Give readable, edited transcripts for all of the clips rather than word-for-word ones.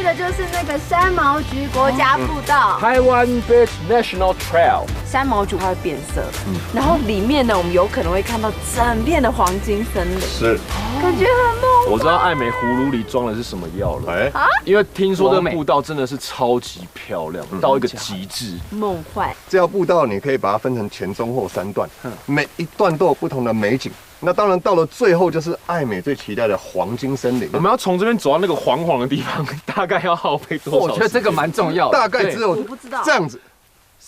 去的就是那个山毛榉国家步道。台湾 Beach National Trail。山毛榉它会变色，然后里面呢，我们有可能会看到整片的黄金森林，是，感觉很梦。我知道爱美葫芦里装的是什么药了，因为听说这个步道真的是超级漂亮，到一个极致，梦幻。这条步道你可以把它分成前、中、后3段，每一段都有不同的美景。那当然到了最后就是爱美最期待的黄金森林。我们要从这边走到那个黄黄的地方，大概要耗费多少？我觉得这个蛮重要的，大概只有这样子。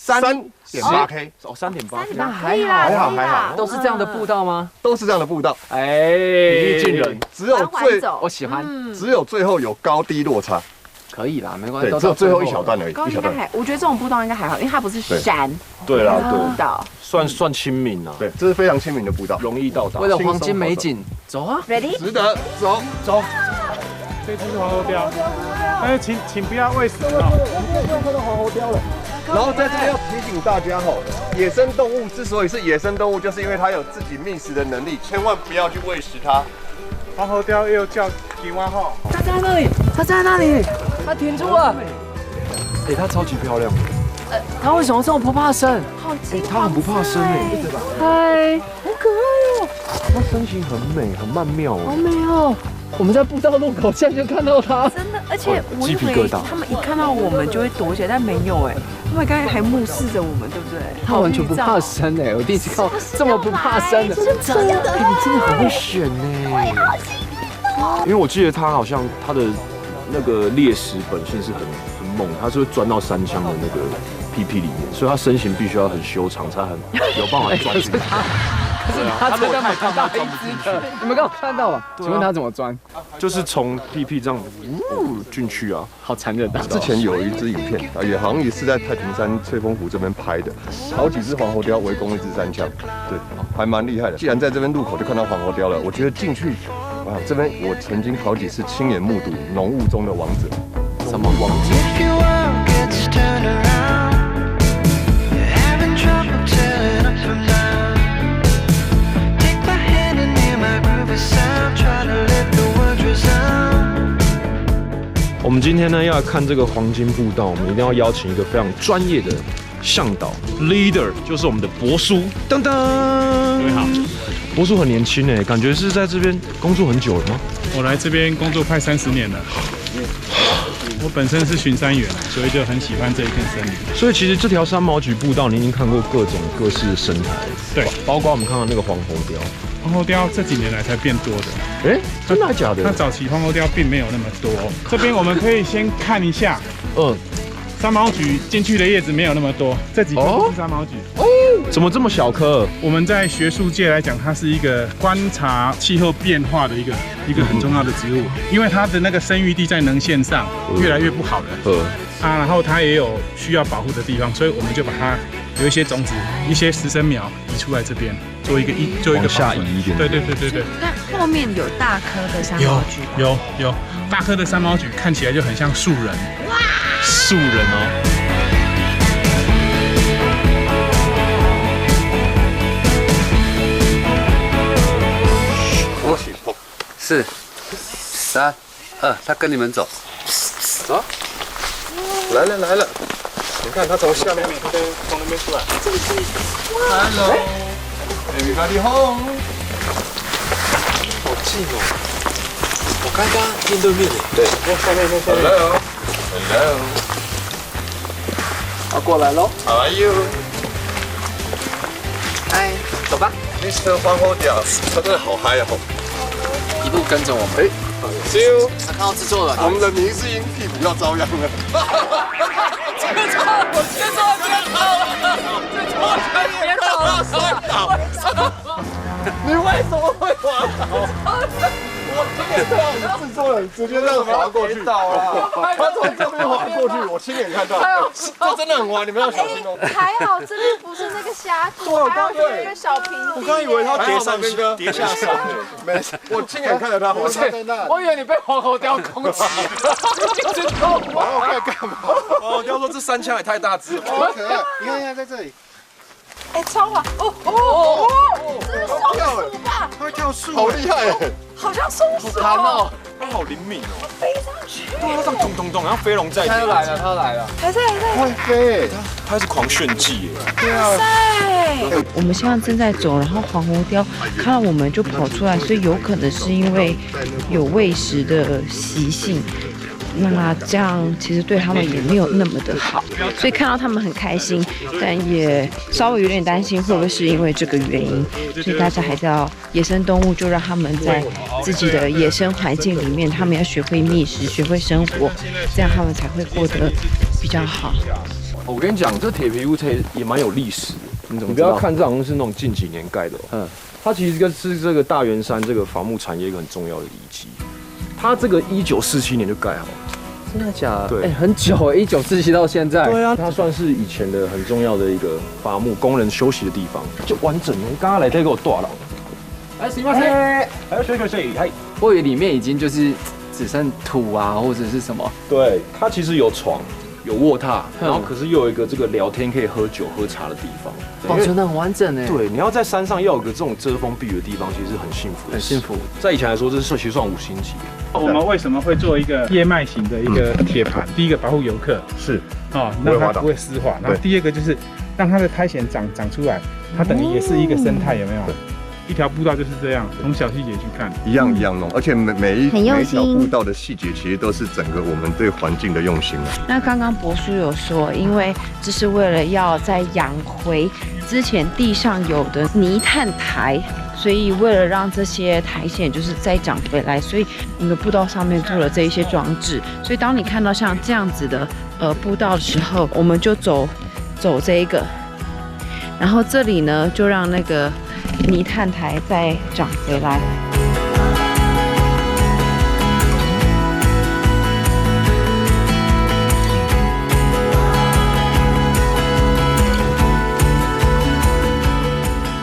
3.8K 哦，3.8K， 那还好，都是这样的步道吗？都是这样的步道，哎，平易近人，只有我喜欢，只有最后有高低落差，可以啦，没关系，对，只有最后一小段而已，应该还，我觉得这种步道应该还好，因为它不是山，对啦，步道算亲民啊，对，这是非常亲民的步道，容易到达。为了黄金美景，走啊 ，ready， 值得走。这只是黄喉貂，但是请不要喂食哦。看到黄喉貂了。然后在这边要提醒大家吼，野生动物之所以是野生动物，就是因为它有自己觅食的能力，千万不要去喂食它。黄喉貂又叫金蛙吼，它在那里，它在那里，它停住了。哎，它超级漂亮。它为什么这么不怕生？好金黄色，它很不怕生哎，对吧？嗨，好可爱哦！它身形很美，很曼妙好美哦！我们在步道路口现在就看到它，真的，而且我以为他们一看到我们就会躲起来，但没有哎，他们刚才还目视着我们，对不对？它完全不怕生哎，我第一次看到这么不怕生的，是这样的，你真的很会选呢。因为我记得它好像它的那个猎食本性是很猛，它是会钻到山枪的那个屁屁里面，所以它身形必须要很修长，才很有办法钻进去。它真的蛮大一只的，你们刚好看到吧？请问它怎么钻？就是从屁屁这样进去啊，好残忍的。之前有一支影片啊，也好像也是在太平山翠峰湖这边拍的，好几只黄喉貂围攻一只山羌，对，还蛮厉害的。既然在这边路口就看到黄喉貂了，我觉得进去啊，这边我曾经好几次亲眼目睹浓雾中的王者。什么王者？我们今天呢要来看这个黄金步道，我们一定要邀请一个非常专业的向导 leader， 就是我们的博叔。噔噔，各位好，博叔很年轻哎，感觉是在这边工作很久了吗？我来这边工作快30年了。我本身是巡山员，所以就很喜欢这一片森林。所以其实这条山毛榉步道，你已经看过各种各式的生态，对，包括我们看到那个黄喉貂。黄喉貂这几年来才变多的。哎，真的假的？那早期黄喉貂并没有那么多。这边我们可以先看一下，山毛榉进去的叶子没有那么多，这几颗都是山毛榉。哦，怎么这么小颗？我们在学术界来讲，它是一个观察气候变化的一个很重要的植物，因为它的那个生育地在能线上越来越不好了。然后它也有需要保护的地方，所以我们就把它有一些种子、一些实生苗移出来这边，做一个往下移一点。对。那后面有大颗的山毛榉，有大颗的山毛榉，看起来就很像树人。哇，树人哦。4、3、2，他跟你们走。走。来了，你看它从下面从那边出来。Hello，everybody home。好近哦，我刚刚面对面。对，下面。Hello。好，过来喽。How are you？ 嗨，走吧。Mr. 黄喉貂，他真的好嗨啊！一路跟着我们。See you。他看到制作了。我们的明星屁股要遭殃了。你为什么会滑倒？我制作人直接这样滑过去，他从这边滑过去，我亲眼看到，这真的很滑，你们要小心哦。还好这边不是那个峡谷，还有这一个小平地。我刚以为他跌下山，没事，我亲眼看着他滑。我以为你被黄喉貂攻击了，一直偷滑。我在干嘛？哦，要说这山枪也太大只了，好可爱。你看，在这里。哎，超滑！这是松鼠吧？它会跳树，好厉害哎！好像松鼠它好灵敏哦。飞上去。对，它长咚咚咚，然后飞龙在天。他又来了，他又来了。还在。会飞，他是狂炫技耶。对啊。我们现在正在走，然后黄喉貂看到我们就跑出来，所以有可能是因为有喂食的习性。那这样其实对他们也没有那么的好，所以看到他们很开心，但也稍微有点担心会不会是因为这个原因，所以大家还是要野生动物就让他们在自己的野生环境里面，他们要学会觅食，学会生活，这样他们才会过得比较好。我跟你讲，这铁皮屋也蛮有历史的，你不要看这好像是那种近几年盖的，它其实是这个大圆山这个伐木产业一个很重要的遗迹。它这个1947年就盖好了。真的假的？对，很久，1947到现在。对啊，它算是以前的很重要的一个伐木工人休息的地方，就完整的。刚刚来这个我大了。哎，行吧，还要水，嗨。我以为里面已经就是只剩土啊，或者是什么。对，它其实有床，有卧榻，然后可是又有一个这个聊天可以喝酒喝茶的地方，保存得很完整哎。对，你要在山上要有个这种遮风避雨的地方，其实很幸福，很幸福。在以前来说，这是其实算5星级。我们为什么会做一个叶脉型的一个铁盘？第一个保护游客是哦，让它不会湿滑。然后第二个就是让它的苔藓长出来，它等于也是一个生态，有没有？一条步道就是这样，从小细节去看，一样弄，而且每一条步道的细节其实都是整个我们对环境的用心啊。那刚刚博叔有说，因为这是为了要再养回之前地上有的泥炭苔，所以为了让这些苔藓就是再长回来，所以我们的步道上面做了这一些装置。所以当你看到像这样子的步道的时候，我们就走这一个，然后这里呢就让那个泥炭苔再长回来。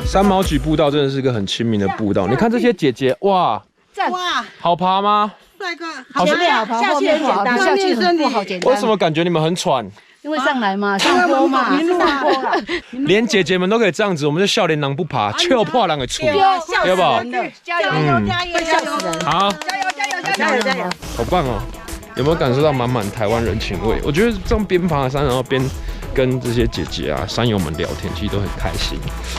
三毛榉步道真的是个很亲民的步道，你看这些姐姐，哇，好爬吗？帅哥，前面好爬，后面不好，下去很不好简单。为什么感觉你们很喘？因为上来嘛，上坡嘛，上坡啦。连姐姐们都可以这样子，我们就笑脸狼不爬，笑破狼给出，对吧？加油，加油，笑死人！好，加油！好棒哦！有没有感受到满满台湾人情味？我觉得这样边爬山，然后边跟这些姐姐啊、山友们聊天，其实都很开心。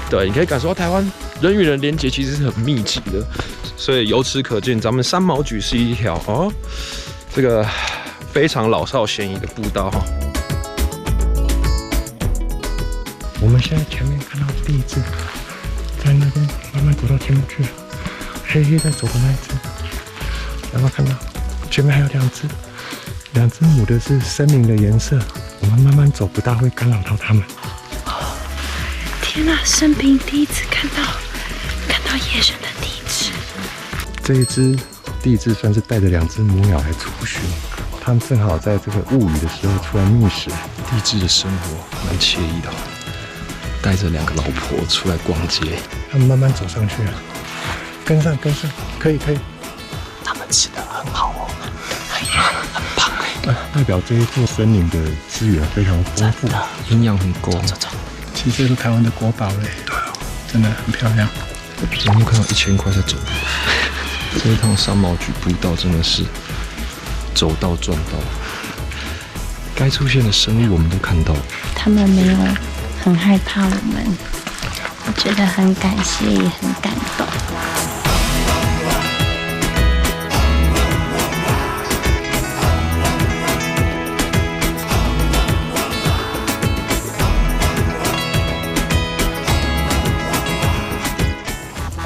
对，你可以感受到台湾人与人连结其实是很密集的，所以由此可见，咱们三毛榉是一条这个非常老少咸宜的步道哈。我们现在前面看到第一只，在那边慢慢走到前面去了，黑黑在走的那一只，有没有看到？前面还有两只母的是深明的颜色，我们慢慢走不大会干扰到它们。天哪，生平第一次看到野生的地质。这一只第一只算是带着2只母鸟来出巡，它们正好在这个雾雨的时候出来觅食。地质的生活蛮惬意的，带着2个老婆出来逛街。它们慢慢走上去了，跟上，可以。他们吃的很好哦，很棒哎，代表这一座森林的资源非常丰富，营养很够。其实这是台湾的国宝嘞，对哦，真的很漂亮。有没有看到1000块在走路？这一趟三毛榉步道真的是走到赚到，该出现的生物我们都看到了。他们没有很害怕我们，我觉得很感谢，也很感动。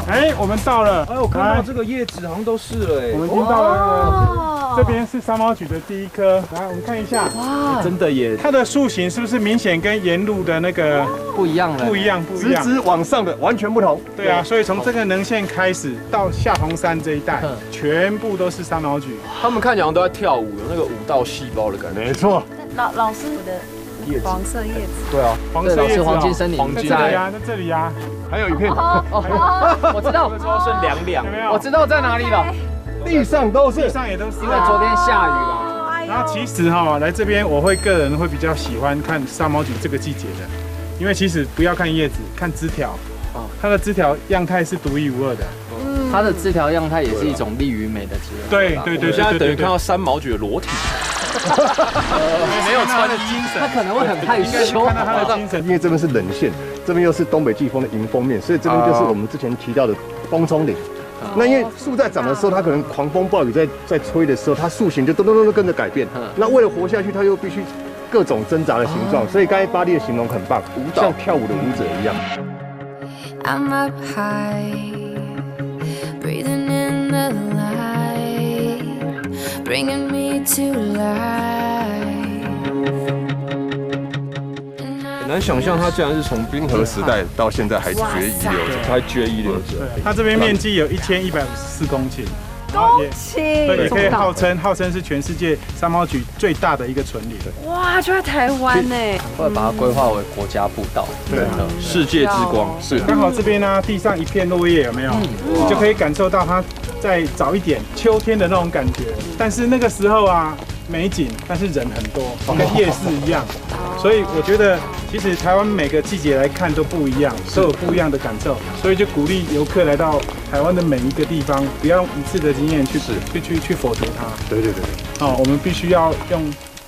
哎，我们到了。哎，我看到这个叶子好像都是了哎。我们已经到了，这边是三毛榉的第一颗。来，我们看一下。哇，真的耶！它的树形是不是明显跟沿路的那个不一样了？不一样。直往上的完全不同。对啊，所以从这个能线开始到下红山这一带，全部都是三毛榉。他们看起来都在跳舞，有那个舞蹈细胞的感觉。没错。老师的黄色叶子。对啊，黄色叶子。黄金森林。在这里呀，在这里呀。还有一片，我知道，这时候剩2，有没有？我知道在哪里了，地上也都是，因为昨天下雨了。然后其实来这边我个人会比较喜欢看三毛榉这个季节的，因为其实不要看叶子，看枝条，它的枝条样态是独一无二的。它的枝条样态也是一种利于美的植物。对，现在等于看到三毛榉的裸体。没有穿的精神，他可能会很害羞。看到他的精神，因为这边是冷线，这边又是东北季风的迎风面，所以这边就是我们之前提到的风冲岭。那因为树在长的时候，它可能狂风暴雨在吹的时候，它树形就咚咚咚跟着改变。那为了活下去，它又必须各种挣扎的形状，所以刚才巴蒂的形容很棒，像跳舞的舞者一样。I'm up high, breathing in the light, bringing me to life. 很难想象它竟然是从冰河时代到现在还绝遗留着，还绝遗留着。它这边面积有1154公顷。对，也可以号称是全世界山毛榉最大的一个纯林。哇，就在台湾呢，会把它规划为国家步道，对，世界之光是。刚好这边呢，地上一片落叶，有没有？你就可以感受到它再早一点秋天的那种感觉。但是那个时候啊，美景，但是人很多，跟夜市一样。所以我觉得，其实台湾每个季节来看都不一样，都有不一样的感受。所以就鼓励游客来到台湾的每一个地方，不要用一次的经验去否决它。对。哦，我们必须要用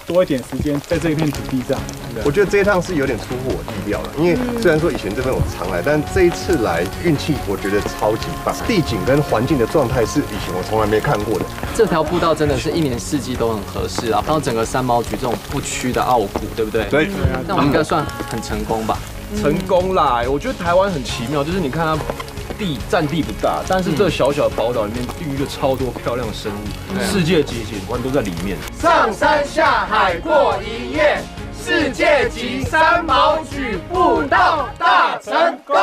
多一点时间在这一片土地上。我觉得这一趟是有点出乎我意料了，因为虽然说以前这边我常来，但这一次来运气我觉得超级棒，地景跟环境的状态是以前我从来没看过的。这条步道真的是一年四季都很合适啊，然后整个山毛榉这种不屈的傲骨，对不对？对。那我们应该算很成功吧？成功啦！我觉得台湾很奇妙，就是你看它占地不大，但是这小小的宝岛里面孕育了超多漂亮的生物，世界级景观都在里面。上山下海过一夜，世界级山毛榉步道大成功！